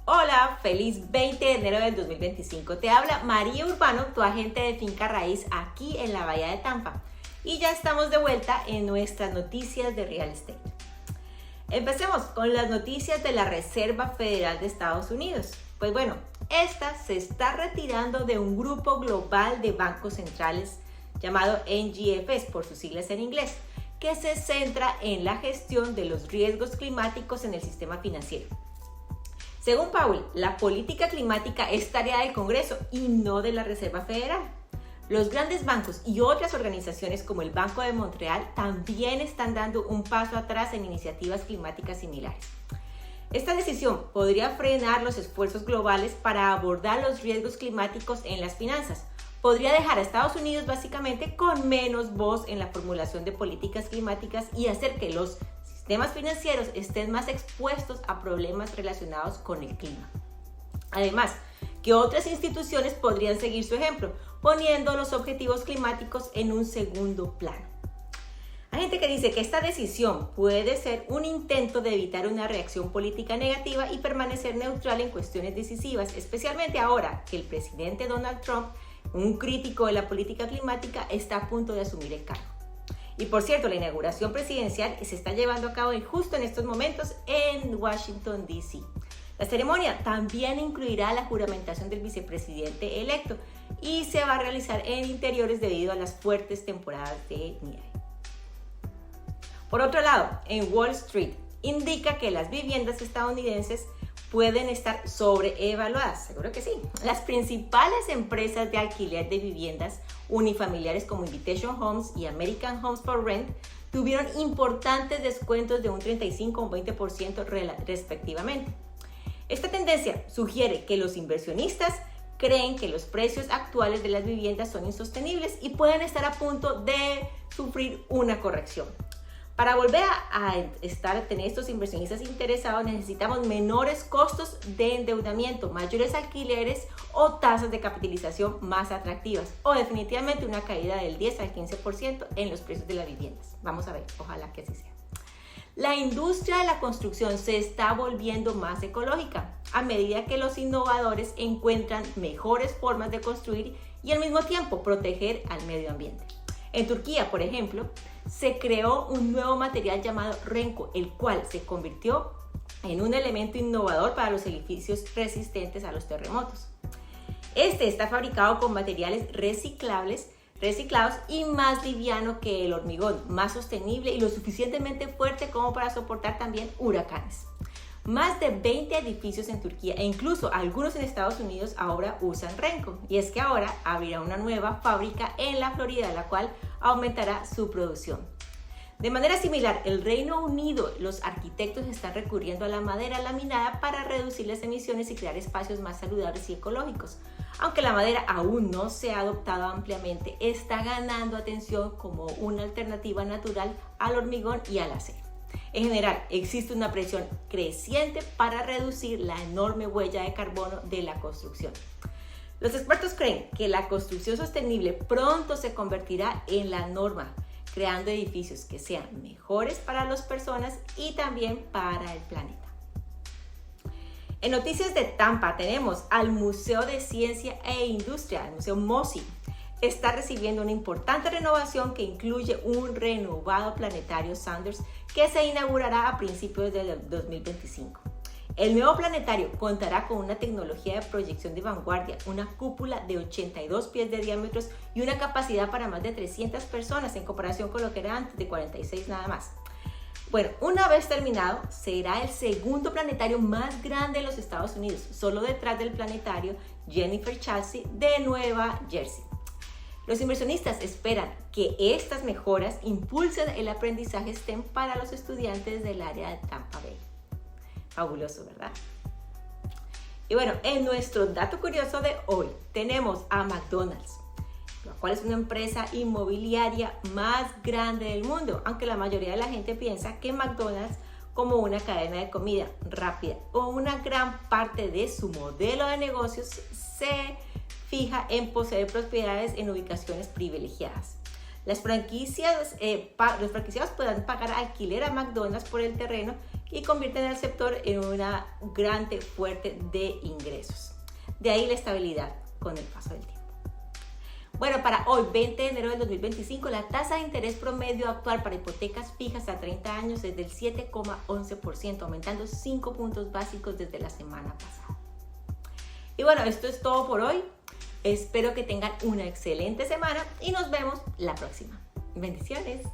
Hola, feliz 20 de enero del 2025. Te habla María Urbano, tu agente de finca raíz aquí en la Bahía de Tampa. Y ya estamos de vuelta en nuestras noticias de real estate. Empecemos con las noticias de la Reserva Federal de Estados Unidos. Pues bueno, esta se está retirando de un grupo global de bancos centrales llamado NGFS por sus siglas en inglés, que se centra en la gestión de los riesgos climáticos en el sistema financiero. Según Powell, la política climática es tarea del Congreso y no de la Reserva Federal. Los grandes bancos y otras organizaciones como el Banco de Montreal también están dando un paso atrás en iniciativas climáticas similares. Esta decisión podría frenar los esfuerzos globales para abordar los riesgos climáticos en las finanzas. Podría dejar a Estados Unidos básicamente con menos voz en la formulación de políticas climáticas y hacer que los sistemas financieros estén más expuestos a problemas relacionados con el clima. Además, que otras instituciones podrían seguir su ejemplo, poniendo los objetivos climáticos en un segundo plano. Hay gente que dice que esta decisión puede ser un intento de evitar una reacción política negativa y permanecer neutral en cuestiones decisivas, especialmente ahora que el presidente Donald Trump, un crítico de la política climática, está a punto de asumir el cargo. Y por cierto, la inauguración presidencial se está llevando a cabo justo en estos momentos en Washington, D.C. La ceremonia también incluirá la juramentación del vicepresidente electo y se va a realizar en interiores debido a las fuertes temporadas de nieve. Por otro lado, en Wall Street indica que las viviendas estadounidenses pueden estar sobreevaluadas. Seguro que sí. Las principales empresas de alquiler de viviendas unifamiliares como Invitation Homes y American Homes for Rent tuvieron importantes descuentos de un 35 o un 20% respectivamente. Esta tendencia sugiere que los inversionistas creen que los precios actuales de las viviendas son insostenibles y pueden estar a punto de sufrir una corrección. Para volver a tener estos inversionistas interesados, necesitamos menores costos de endeudamiento, mayores alquileres o tasas de capitalización más atractivas, o definitivamente una caída del 10 al 15% en los precios de las viviendas. Vamos a ver, ojalá que así sea. La industria de la construcción se está volviendo más ecológica a medida que los innovadores encuentran mejores formas de construir y al mismo tiempo proteger al medio ambiente. En Turquía, por ejemplo, se creó un nuevo material llamado Renco, el cual se convirtió en un elemento innovador para los edificios resistentes a los terremotos. Este está fabricado con materiales reciclados y más liviano que el hormigón, más sostenible y lo suficientemente fuerte como para soportar también huracanes. Más de 20 edificios en Turquía e incluso algunos en Estados Unidos ahora usan Renco, y es que ahora abrirá una nueva fábrica en la Florida, la cual aumentará su producción. De manera similar, el Reino Unido, los arquitectos están recurriendo a la madera laminada para reducir las emisiones y crear espacios más saludables y ecológicos. Aunque la madera aún no se ha adoptado ampliamente, está ganando atención como una alternativa natural al hormigón y al acero. En general, existe una presión creciente para reducir la enorme huella de carbono de la construcción. Los expertos creen que la construcción sostenible pronto se convertirá en la norma, creando edificios que sean mejores para las personas y también para el planeta. En noticias de Tampa tenemos al Museo de Ciencia e Industria, el Museo MOSI. Está recibiendo una importante renovación que incluye un renovado planetario Sanders que se inaugurará a principios del 2025. El nuevo planetario contará con una tecnología de proyección de vanguardia, una cúpula de 82 pies de diámetro y una capacidad para más de 300 personas en comparación con lo que era antes de 46 nada más. Bueno, una vez terminado, será el segundo planetario más grande de los Estados Unidos, solo detrás del planetario Jennifer Chelsea de Nueva Jersey. Los inversionistas esperan que estas mejoras impulsen el aprendizaje STEM para los estudiantes del área de Tampa Bay. Fabuloso, ¿verdad? Y bueno, en nuestro dato curioso de hoy tenemos a McDonald's, la cual es una empresa inmobiliaria más grande del mundo, aunque la mayoría de la gente piensa que McDonald's como una cadena de comida rápida o una gran parte de su modelo de negocios se fija en poseer propiedades en ubicaciones privilegiadas. Los franquiciados podrán pagar alquiler a McDonald's por el terreno y convierten al sector en una gran fuente de ingresos. De ahí la estabilidad con el paso del tiempo. Bueno, para hoy, 20 de enero del 2025, la tasa de interés promedio actual para hipotecas fijas a 30 años es del 7,11%, aumentando 5 puntos básicos desde la semana pasada. Y bueno, esto es todo por hoy. Espero que tengan una excelente semana y nos vemos la próxima. Bendiciones.